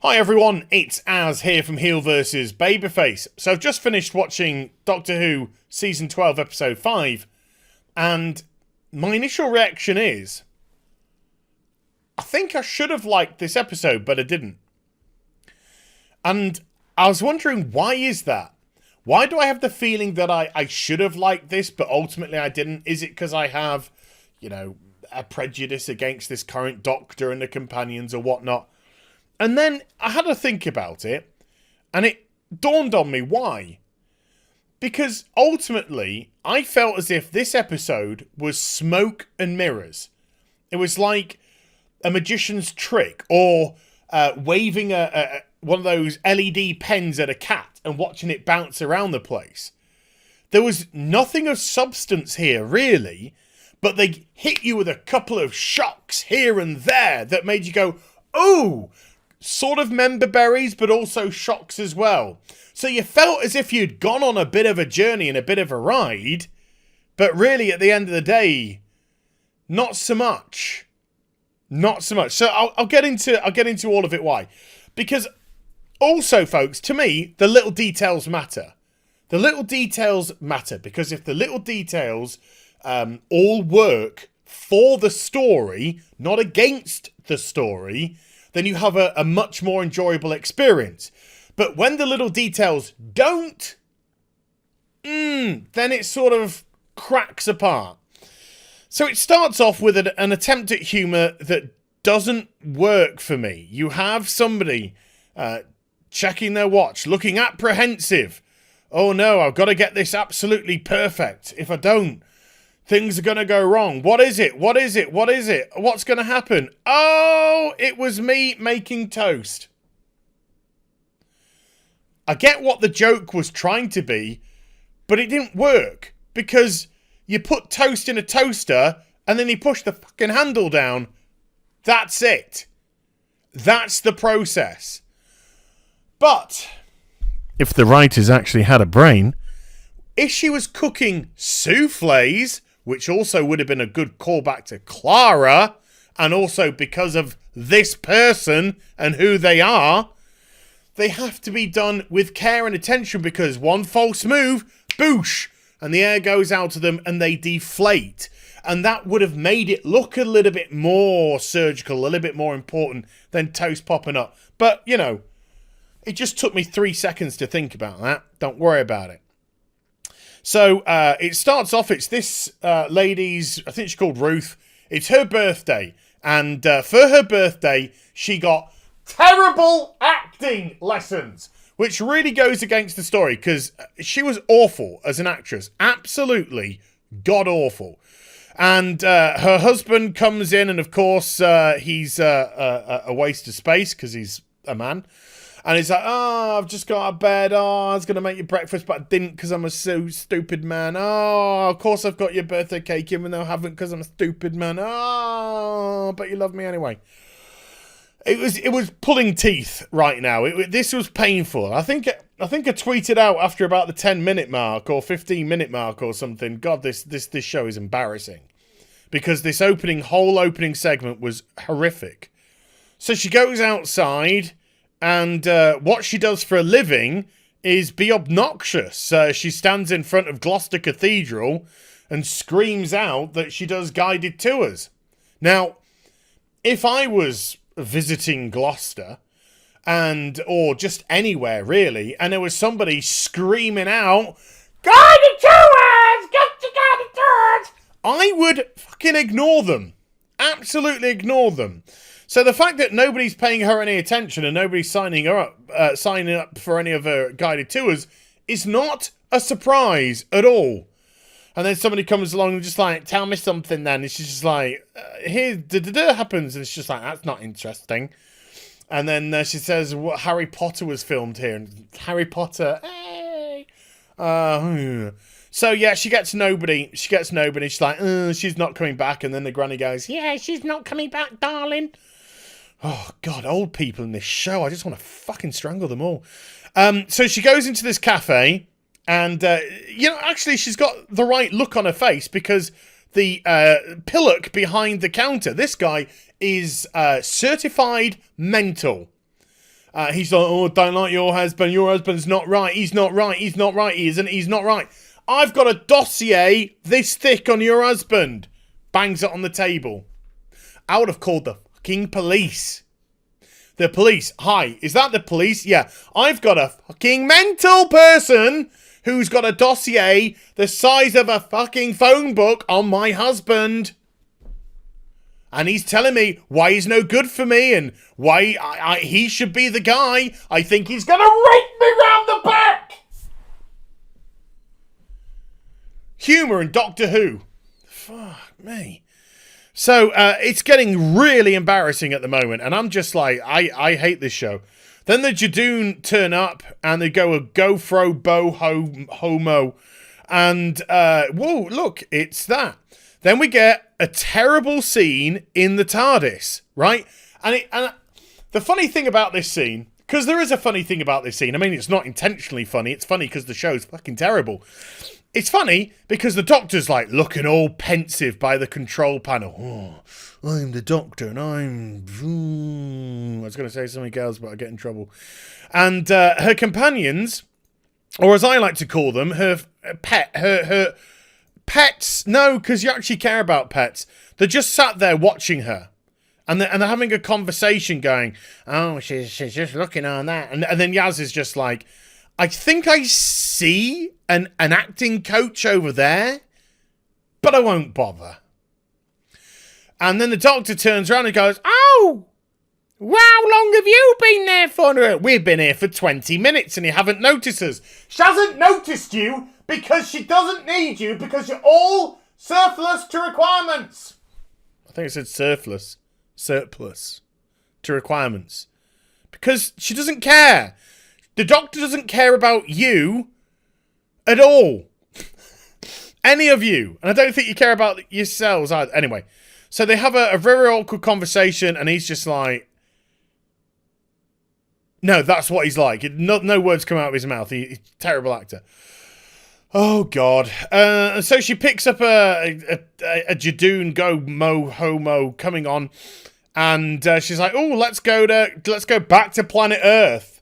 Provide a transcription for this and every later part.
Hi everyone, it's Az here from HeelvsBabyface. So I've just finished watching Doctor Who Season 12 Episode 5, and my initial reaction is, I think I should have liked this episode, but I didn't. And I was wondering, why is that? Why do I have the feeling that I should have liked this, but ultimately I didn't? Is it because I have, a prejudice against this current Doctor and the companions or whatnot? And then I had to think about it, and it dawned on me why. Because ultimately, I felt as if this episode was smoke and mirrors. It was like a magician's trick, or waving one of those LED pens at a cat and watching it bounce around the place. There was nothing of substance here, really, but they hit you with a couple of shocks here and there that made you go, ooh! Sort of member berries, but also shocks as well. So you felt as if you'd gone on a bit of a journey and a bit of a ride, but really at the end of the day, not so much. Not so much. So I'll get into all of it. Why? Because also, folks, to me, the little details matter. The little details matter because if the little details all work for the story, not against the story, then you have a much more enjoyable experience. But when the little details don't, then it sort of cracks apart. So it starts off with an attempt at humour that doesn't work for me. You have somebody checking their watch, looking apprehensive. Oh no, I've got to get this absolutely perfect. If I don't, things are going to go wrong. What is it? What is it? What is it? What's going to happen? Oh, it was me making toast. I get what the joke was trying to be, but it didn't work because you put toast in a toaster and then you push the fucking handle down. That's it. That's the process. But if the writers actually had a brain, if she was cooking souffles, which also would have been a good callback to Clara, and also because of this person and who they are, they have to be done with care and attention because one false move, boosh, and the air goes out of them and they deflate. And that would have made it look a little bit more surgical, a little bit more important than toast popping up. But, it just took me 3 seconds to think about that. Don't worry about it. So it starts off, it's this lady's, I think she's called Ruth. It's her birthday. And for her birthday, she got terrible acting lessons, which really goes against the story because she was awful as an actress. Absolutely god-awful. And her husband comes in and, of course, he's a waste of space because he's a man. And he's like, oh, I've just got out of bed. Oh, I was going to make you breakfast, but I didn't because I'm a so stupid man. Oh, of course I've got your birthday cake, even though I haven't because I'm a stupid man. Oh, but you love me anyway. It was pulling teeth right now. This was painful. I think I tweeted out after about the 10-minute mark or 15-minute mark or something. God, this show is embarrassing because this whole opening segment was horrific. So she goes outside. And what she does for a living is be obnoxious. She stands in front of Gloucester Cathedral and screams out that she does guided tours. Now, if I was visiting Gloucester, or just anywhere really, and there was somebody screaming out, guided tours! Get to guided tours! I would fucking ignore them. Absolutely ignore them. So the fact that nobody's paying her any attention and nobody's signing up for any of her guided tours is not a surprise at all. And then somebody comes along and just like, tell me something then. And she's just like, here, da-da-da happens. And it's just like, that's not interesting. And then she says, what, Harry Potter was filmed here. And Harry Potter, hey. So yeah, she gets nobody. She's like, she's not coming back. And then the granny goes, yeah, she's not coming back, darling. Oh, God, old people in this show. I just want to fucking strangle them all. So she goes into this cafe and, actually she's got the right look on her face because the pillock behind the counter, this guy is certified mental. He's like, oh, don't like your husband. Your husband's not right. He's not right. He's not right. He isn't. He's not right. I've got a dossier this thick on your husband. Bangs it on the table. I would have called the fucking police. The police. Hi, is that the police? Yeah. I've got a fucking mental person who's got a dossier the size of a fucking phone book on my husband. And he's telling me why he's no good for me and why he should be the guy. I think he's going to rape me round the back. Humour in Doctor Who. Fuck me. So it's getting really embarrassing at the moment. And I'm just like, I hate this show. Then the Jadoon turn up and they go fro bo homo. And, whoa, look, it's that. Then we get a terrible scene in the TARDIS, right? And the funny thing about this scene, because there is a funny thing about this scene. I mean, it's not intentionally funny. It's funny because the show's fucking terrible. It's funny because the Doctor's like looking all pensive by the control panel. Oh, I'm the Doctor and I was going to say something else, but I get in trouble. And her companions, or as I like to call them, her pets. No, because you actually care about pets. They're just sat there watching her. And they're having a conversation going, oh, she's just looking on that. And then Yaz is just like, I think I see an acting coach over there, but I won't bother. And then the Doctor turns around and goes, oh, well, how long have you been there for? We've been here for 20 minutes and you haven't noticed us. She hasn't noticed you because she doesn't need you because you're all surplus to requirements. I think it said surplus to requirements. Because she doesn't care. The Doctor doesn't care about you at all. Any of you. And I don't think you care about yourselves either. Anyway, so they have a very awkward conversation and he's just like, no, that's what he's like. No words come out of his mouth. He's a terrible actor. Oh, God. So she picks up a Jadoon go mo homo coming on. And she's like, oh, let's go back to planet Earth.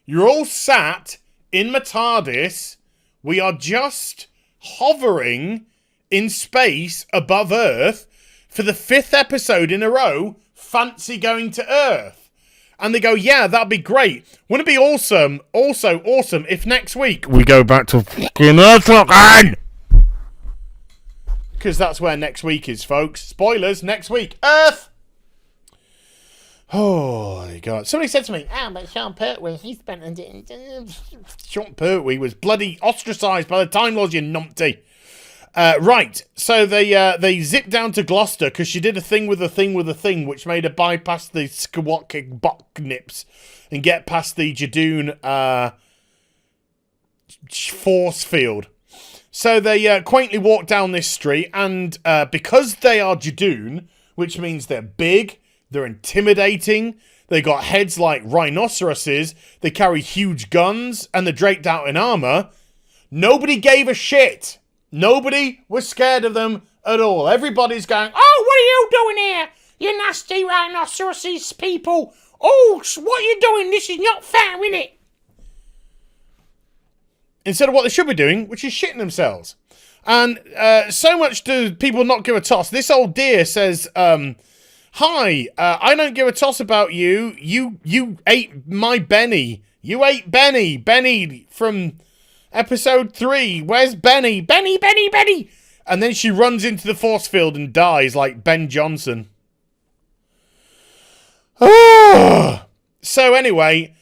You're all sat in my TARDIS. We are just hovering in space above Earth for the 5th episode in a row. Fancy going to Earth? And they go, yeah, that'd be great. Wouldn't it be awesome, also awesome, if next week we go back to fucking Earth again? Because that's where next week is, folks. Spoilers, next week. Earth! Oh, my God. Somebody said to me, but Sean Pertwee, he spent... Sean Pertwee was bloody ostracised by the Time Lords, you numpty. Right, so they zip down to Gloucester because she did a thing with a thing, which made her bypass the Skywalker Boknips and get past the Jadoon force field. So they quaintly walk down this street, and because they are Jadoon, which means they're big, they're intimidating, they got heads like rhinoceroses, they carry huge guns, and they're draped out in armor, nobody gave a shit. Nobody was scared of them at all. Everybody's going, oh, what are you doing here? You nasty rhinoceroses people. Oh, what are you doing? This is not fair, innit? Instead of what they should be doing, which is shitting themselves. And so much do people not give a toss. This old dear says, hi, I don't give a toss about you. You ate my Benny. You ate Benny. Benny from... Episode 3, where's Benny? Benny! And then she runs into the force field and dies like Ben Johnson. Oh! So anyway,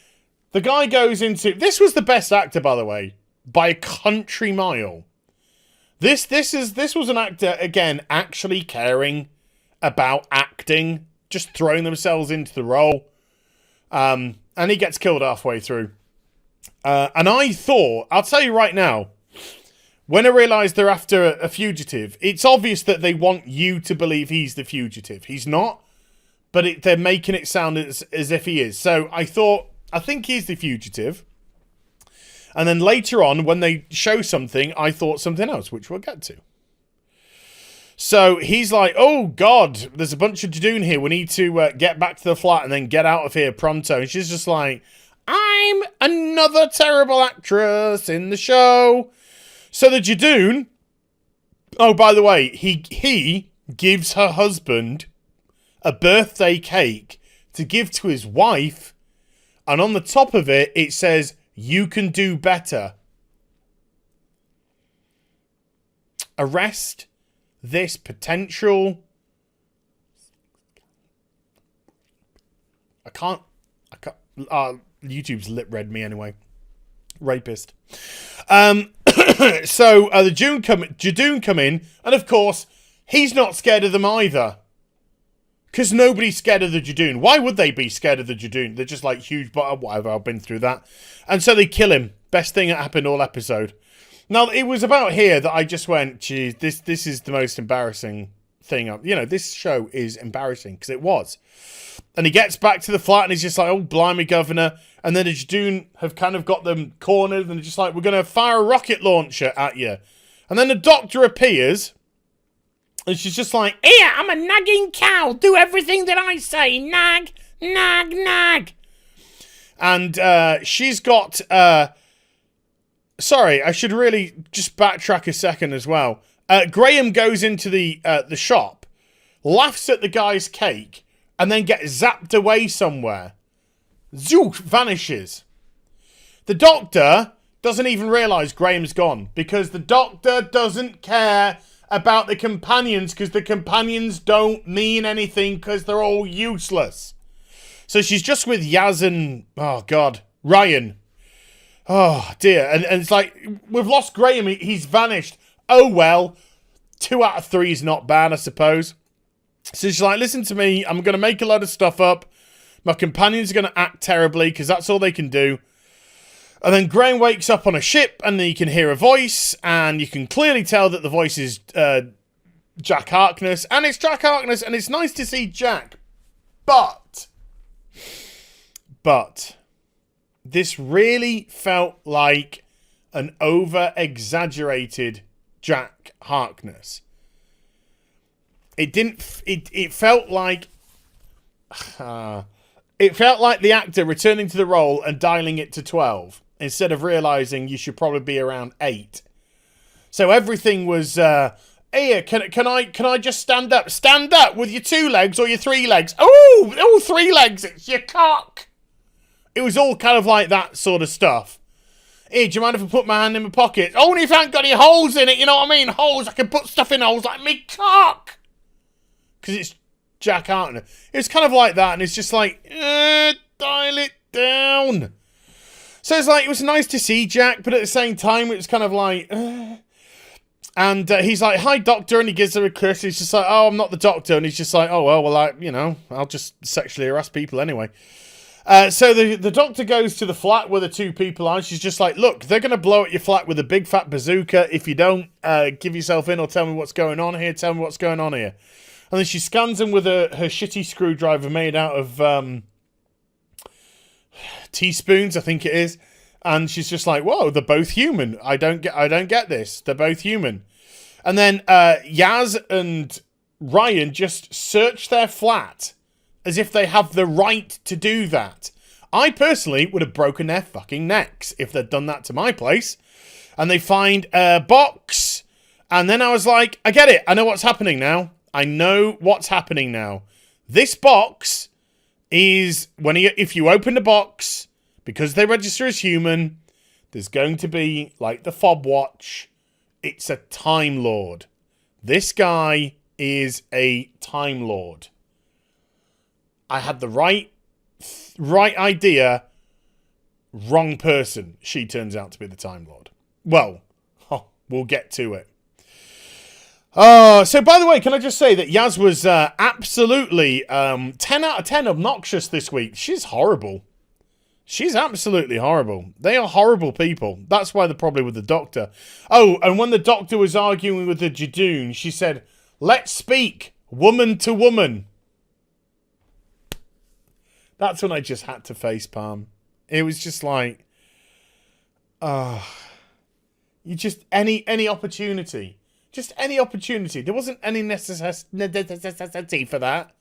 the guy goes into... This was the best actor, by the way, by a country mile. This was an actor, again, actually caring about acting, just throwing themselves into the role. And he gets killed halfway through. And I thought, I'll tell you right now, when I realised they're after a fugitive, it's obvious that they want you to believe he's the fugitive. He's not, but they're making it sound as if he is. So I thought, I think he's the fugitive. And then later on, when they show something, I thought something else, which we'll get to. So he's like, oh, God, there's a bunch of Jadoon here. We need to get back to the flat and then get out of here pronto. And she's just like, I'm another terrible actress in the show. So the Jadoon, oh, by the way, he gives her husband a birthday cake to give to his wife. And on the top of it, it says, you can do better. Arrest this potential... I can't... YouTube's lip read me anyway. Rapist. So the Jadoon come in, and of course, he's not scared of them either. Because nobody's scared of the Jadoon. Why would they be scared of the Jadoon? They're just like huge, but whatever, I've been through that. And so they kill him. Best thing that happened all episode. Now, it was about here that I just went, geez, this is the most embarrassing thing. You know, this show is embarrassing, because it was. And he gets back to the flat, and he's just like, oh, blimey, Governor. And then the Jadoon have kind of got them cornered, and they're just like, we're going to fire a rocket launcher at you. And then the Doctor appears, and she's just like, here, I'm a nagging cow. Do everything that I say. Nag, nag, nag. And she's got... Sorry, I should really just backtrack a second as well. Graham goes into the shop, laughs at the guy's cake, and then gets zapped away somewhere. Zook, vanishes. The Doctor doesn't even realise Graham's gone, because the Doctor doesn't care about the companions, because the companions don't mean anything, because they're all useless. So she's just with Yaz and, oh God, Ryan. Oh, dear. And it's like, we've lost Graham. He's vanished. Oh, well. 2 out of 3 is not bad, I suppose. So she's like, listen to me. I'm going to make a lot of stuff up. My companions are going to act terribly because that's all they can do. And then Graham wakes up on a ship and then you can hear a voice. And you can clearly tell that the voice is Jack Harkness. And it's Jack Harkness. And it's nice to see Jack. But... this really felt like an over-exaggerated Jack Harkness. It felt like... it felt like the actor returning to the role and dialing it to 12, instead of realising you should probably be around 8. So everything was... here, can I just stand up? Stand up with your 2 legs or your 3 legs. Oh, 3 legs, it's your cock. It was all kind of like that sort of stuff. Hey, do you mind if I put my hand in my pocket? Only if I haven't got any holes in it, you know what I mean? Holes, I can put stuff in holes like me cock. Because it's Jack Harkness. It was kind of like that, and it's just like, dial it down. So it's like, it was nice to see Jack, but at the same time, it was kind of like... And he's like, hi, Doctor, and he gives her a kiss. He's just like, oh, I'm not the Doctor. And he's just like, oh, well, I'll just sexually harass people anyway. So the Doctor goes to the flat where the 2 people are. She's just like, look, they're going to blow at your flat with a big fat bazooka. If you don't give yourself in or tell me what's going on here, tell me what's going on here. And then she scans them with her shitty screwdriver made out of teaspoons, I think it is. And she's just like, whoa, they're both human. I don't get this. They're both human. And then Yaz and Ryan just search their flat as if they have the right to do that. I personally would have broken their fucking necks if they'd done that to my place. And they find a box. And then I was like, I get it. I know what's happening now. I know what's happening now. This box is, if you open the box, because they register as human, there's going to be, like the fob watch, it's a Time Lord. This guy is a Time Lord. I had the right idea. Wrong person. She turns out to be the Time Lord. Well, we'll get to it. So, by the way, can I just say that Yaz was absolutely 10 out of 10 obnoxious this week. She's horrible. She's absolutely horrible. They are horrible people. That's why they're probably with the Doctor. Oh, and when the Doctor was arguing with the Jadoon, she said, let's speak woman to woman. That's when I just had to facepalm. It was just like, you just, any opportunity Just any opportunity. There wasn't any necessity for that.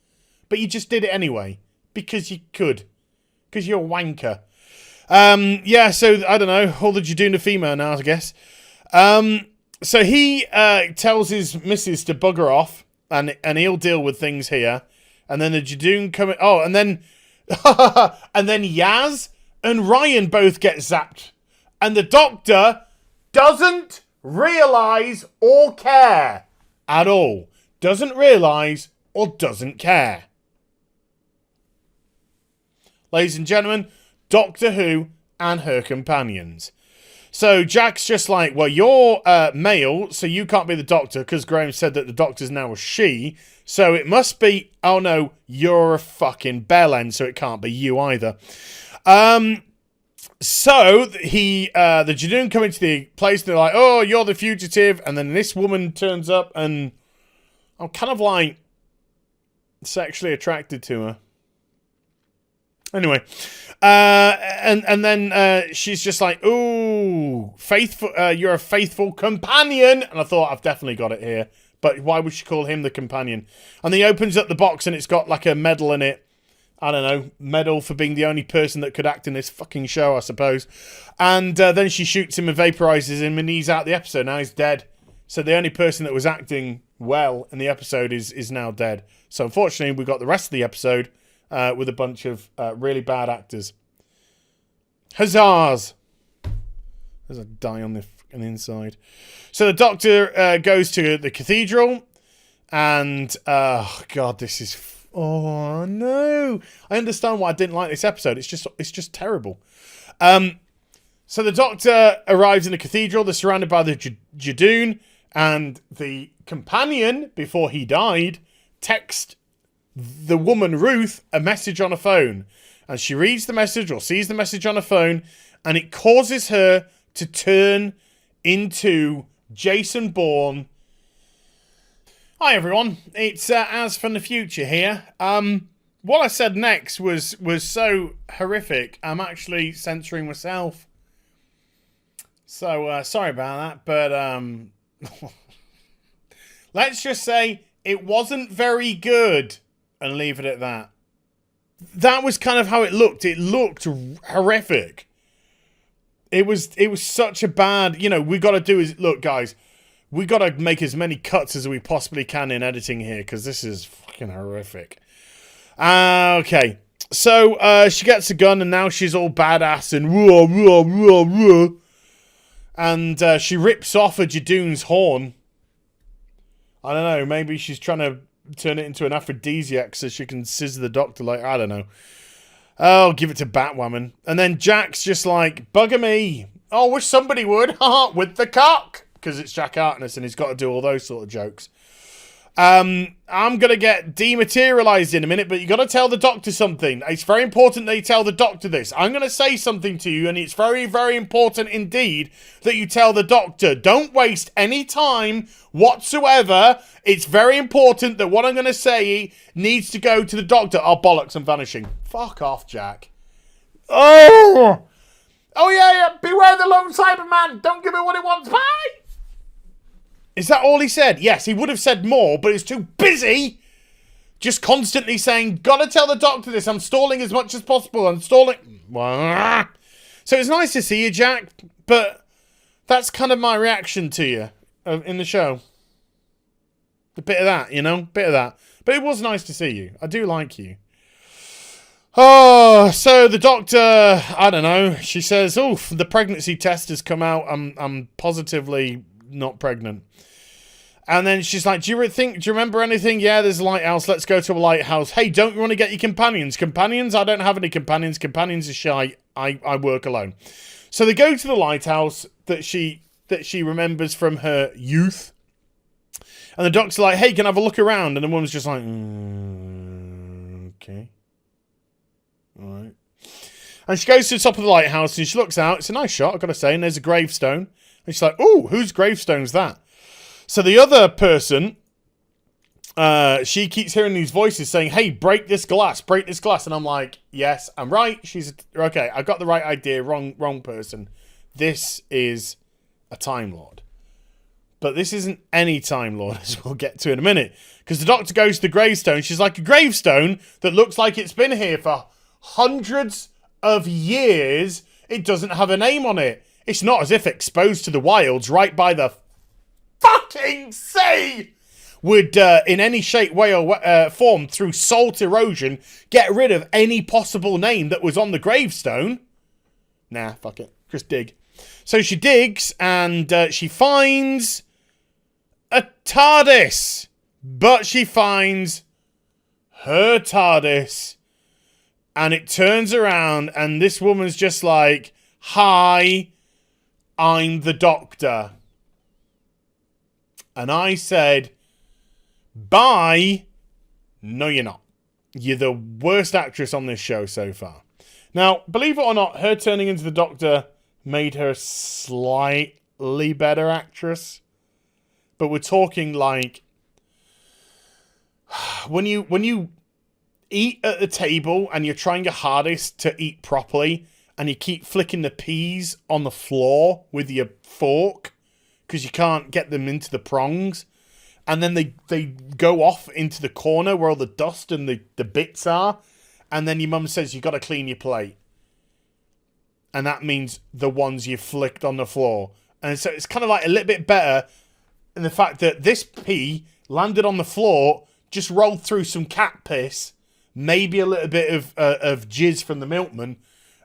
But you just did it anyway. Because you could. Because you're a wanker. Yeah, so, I don't know. All the Jadoon are female now, I guess. So he tells his missus to bugger off. And he'll deal with things here. And then the Jadoon come... Oh, and then... and then Yaz and Ryan both get zapped. And the Doctor doesn't realise or care at all. Doesn't realise or doesn't care. Ladies and gentlemen, Doctor Who and her companions. So Jack's just like, well, you're male, so you can't be the Doctor, because Graham said that the Doctor's now a she. So it must be, oh no, you're a fucking bellend, so it can't be you either. So the Jadoon come into the place and they're like, oh, you're the fugitive. And then this woman turns up and I'm kind of like sexually attracted to her. Anyway, and then she's just like, ooh, faithful, you're a faithful companion. And I thought, I've definitely got it here. But why would she call him the companion? And then he opens up the box and it's got like a medal in it. I don't know, medal for being the only person that could act in this fucking show, I suppose. And then she shoots him and vaporizes him and he's out the episode. Now he's dead. So the only person that was acting well in the episode is now dead. So unfortunately, we got the rest of the episode with a bunch of really bad actors. Huzzahs! There's a die on the inside. So the Doctor goes to the cathedral and, oh God, this is... Oh no! I understand why I didn't like this episode. It's just terrible. So the Doctor arrives in the cathedral. They're surrounded by the Jadoon, and the companion, before he died, texts the woman Ruth a message on a phone, and she reads the message or sees the message on a phone, and it causes her to turn into Jason Bourne. Hi everyone, it's Az from the future here. What I said next was so horrific, I'm actually censoring myself. So, sorry about that, but let's just say it wasn't very good, and leave it at that. That was kind of how it looked. It looked horrific. It was such a bad, we got to do is, look guys, we got to make as many cuts as we possibly can in editing here, because this is fucking horrific. Okay. So, she gets a gun, and now she's all badass, and whoa, whoa, whoa, whoa. And she rips off a Jadoon's horn. I don't know, maybe she's trying to turn it into an aphrodisiac so she can scissor the Doctor, like, I don't know. Oh, give it to Batwoman. And then Jack's just like, bugger me. Oh, wish somebody would. With the cock. Because it's Jack Harkness and he's got to do all those sort of jokes. I'm going to get dematerialized in a minute, but you got to tell the Doctor something. It's very important that you tell the Doctor this. I'm going to say something to you, and it's very, very important indeed that you tell the Doctor. Don't waste any time whatsoever. It's very important that what I'm going to say needs to go to the Doctor. Oh, bollocks, I'm vanishing. Fuck off, Jack. Oh! Oh, yeah. Beware the lone Cyberman. Don't give it what it wants. Bye! Is that all he said? Yes, he would have said more, but he's too busy just constantly saying, gotta tell the Doctor this, I'm stalling as much as possible, I'm stalling. So it's nice to see you, Jack, but that's kind of my reaction to you in the show. A bit of that, bit of that. But it was nice to see you. I do like you. Oh, so the Doctor, I don't know, she says, oof, the pregnancy test has come out, I'm positively not pregnant. And then she's like, do you remember anything? Yeah, there's a lighthouse. Let's go to a lighthouse. Hey, don't you want to get your companions? Companions? I don't have any companions. Companions are shy. I work alone. So they go to the lighthouse that she remembers from her youth. And the Doctor's like, hey, can I have a look around? And the woman's just like, okay. All right. And she goes to the top of the lighthouse and she looks out. It's a nice shot, I've got to say. And there's a gravestone. And she's like, ooh, whose gravestone's that? So the other person, she keeps hearing these voices saying, hey, break this glass. And I'm like, yes, I'm right. Okay, I got the right idea. Wrong person. This is a Time Lord. But this isn't any Time Lord, as we'll get to in a minute. Because the Doctor goes to the gravestone. She's like, a gravestone that looks like it's been here for hundreds of years. It doesn't have a name on it. It's not as if exposed to the wilds right by the fucking sea would, in any shape, way, or form, through salt erosion, get rid of any possible name that was on the gravestone. Nah, fuck it. Just dig. So she digs, and she finds a TARDIS. But she finds her TARDIS. And it turns around, and this woman's just like, hi, I'm the Doctor. And I said, bye. No, you're not. You're the worst actress on this show so far. Now, believe it or not, her turning into the Doctor made her a slightly better actress. But we're talking like, when you eat at the table and you're trying your hardest to eat properly and you keep flicking the peas on the floor with your fork because you can't get them into the prongs, and then they go off into the corner where all the dust and the bits are, and then your mum says you've got to clean your plate, and that means the ones you flicked on the floor. And so it's kind of like a little bit better in the fact that this pea landed on the floor, just rolled through some cat piss, maybe a little bit of jizz from the milkman,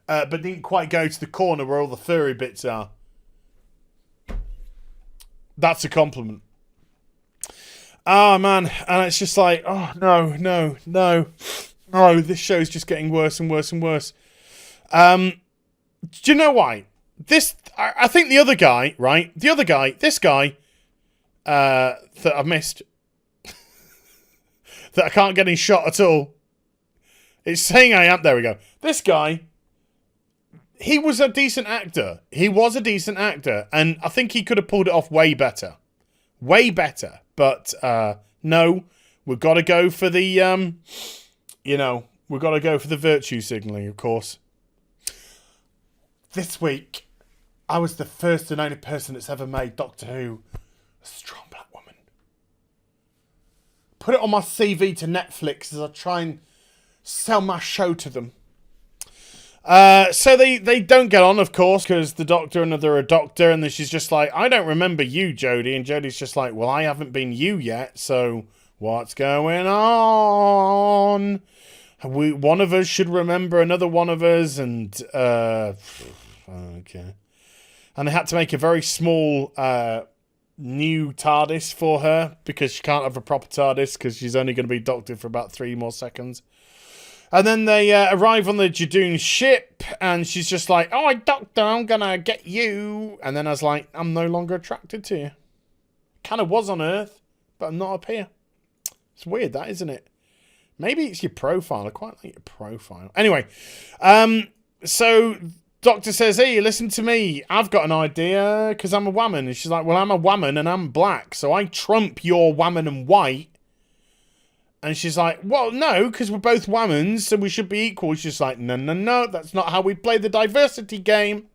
but didn't quite go to the corner where all the furry bits are. That's a compliment. Oh, man. And it's just like, oh, no. Oh, this show's just getting worse and worse and worse. Do you know why? I think the other guy, right? This guy, that I've missed, that I can't get in shot at all. It's saying I am. There we go. This guy, he was a decent actor. And I think he could have pulled it off way better. But, no, we've got to go for the, we've got to go for the virtue signaling, of course. This week, I was the first and only person that's ever made Doctor Who a strong black woman. Put it on my CV to Netflix as I try and sell my show to them. So they don't get on, of course, because the Doctor and they're a doctor, and then she's just like, I don't remember you, Jodie. And Jodie's just like, well, I haven't been you yet, so what's going on? One of us should remember another one of us, and okay. And they had to make a very small new TARDIS for her, because she can't have a proper TARDIS, because she's only going to be doctored for about 3 more seconds. And then they arrive on the Jadoon ship, and she's just like, oh, Doctor, I'm going to get you. And then I was like, I'm no longer attracted to you. Kind of was on Earth, but I'm not up here. It's weird, that, isn't it? Maybe it's your profile. I quite like your profile. Anyway, so Doctor says, hey, listen to me. I've got an idea, because I'm a woman. And she's like, well, I'm a woman, and I'm black, so I trump your woman and white. And she's like, well, no, because we're both women, so we should be equal. She's like, no, that's not how we play the diversity game.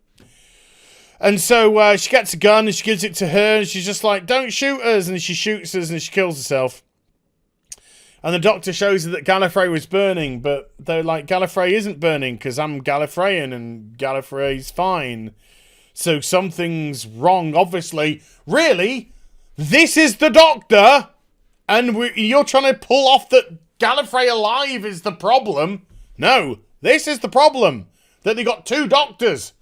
And so she gets a gun and she gives it to her, and she's just like, don't shoot us. And she shoots us and she kills herself. And the Doctor shows her that Gallifrey was burning, but they're like, Gallifrey isn't burning because I'm Gallifreyan and Gallifrey's fine. So something's wrong, obviously. Really? This is the Doctor? And you're trying to pull off that Gallifrey alive is the problem. No, this is the problem. That they got 2 doctors.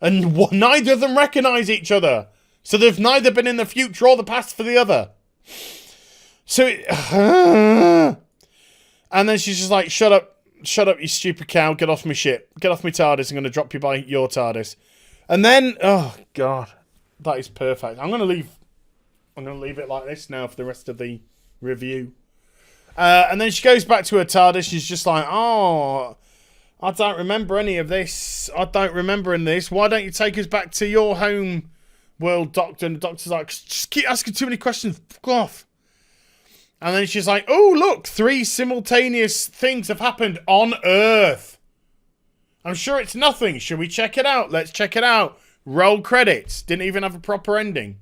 And neither of them recognise each other. So they've neither been in the future or the past for the other. So, and then she's just like, shut up, you stupid cow. Get off my ship. Get off my TARDIS. I'm going to drop you by your TARDIS. And then, oh, God. That is perfect. I'm going to leave it like this now for the rest of the review. And then she goes back to her TARDIS. She's just like, oh, I don't remember any of this. I don't remember in this. Why don't you take us back to your home world, Doctor? And the Doctor's like, just keep asking too many questions. Fuck off. And then she's like, oh, look, 3 simultaneous things have happened on Earth. I'm sure it's nothing. Should we check it out? Let's check it out. Roll credits. Didn't even have a proper ending.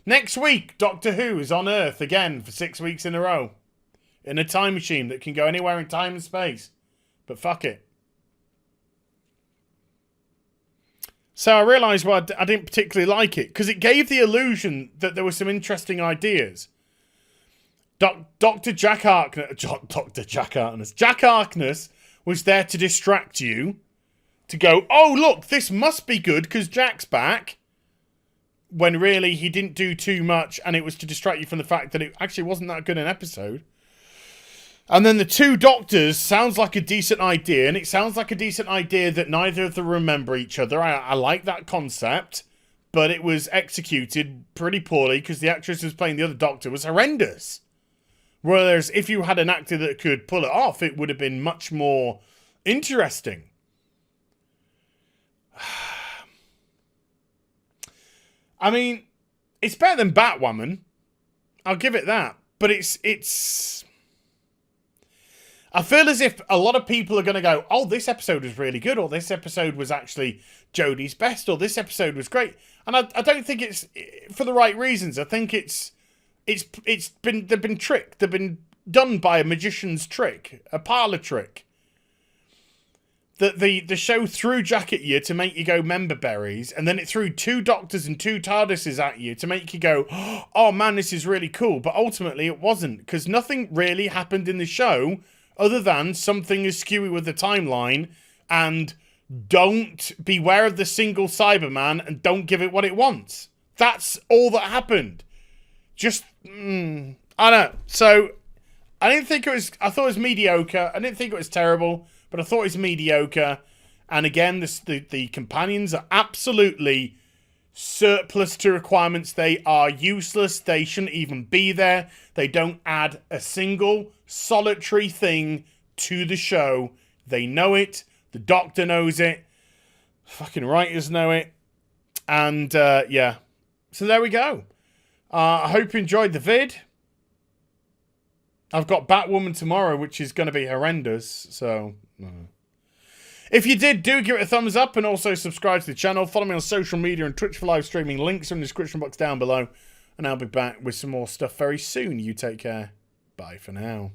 Next week, Doctor Who is on Earth again for 6 weeks in a row. In a time machine that can go anywhere in time and space. But fuck it. So I realised why I didn't particularly like it. Because it gave the illusion that there were some interesting ideas. Dr. Jack Harkness. Jack Harkness was there to distract you. To go, oh look, this must be good because Jack's back. When really he didn't do too much. And it was to distract you from the fact that it actually wasn't that good an episode. And then the two doctors sounds like a decent idea, and it sounds like a decent idea that neither of them remember each other. I like that concept, but it was executed pretty poorly because the actress who was playing the other doctor was horrendous. Whereas if you had an actor that could pull it off, it would have been much more interesting. I mean, it's better than Batwoman. I'll give it that. But it's... I feel as if a lot of people are going to go, oh, this episode was really good, or this episode was actually Jodie's best, or this episode was great. And I don't think it's for the right reasons. I think they've been tricked. They've been done by a magician's trick, a parlour trick. That the show threw Jack at you to make you go member berries, and then it threw 2 doctors and 2 TARDISes at you to make you go, oh man, this is really cool. But ultimately it wasn't, because nothing really happened in the show other than something is skewy with the timeline, and don't beware of the single Cyberman and don't give it what it wants. That's all that happened. Just, I don't know. So, I thought it was mediocre. I didn't think it was terrible, but I thought it was mediocre. And again, the companions are absolutely surplus to requirements. They are useless. They shouldn't even be there. They don't add a single solitary thing to the show. They know it. The Doctor knows it. Fucking writers know it. And, yeah. So there we go. I hope you enjoyed the vid. I've got Batwoman tomorrow, which is going to be horrendous. So, if you did, do give it a thumbs up and also subscribe to the channel. Follow me on social media and Twitch for live streaming. Links are in the description box down below. And I'll be back with some more stuff very soon. You take care. Bye for now.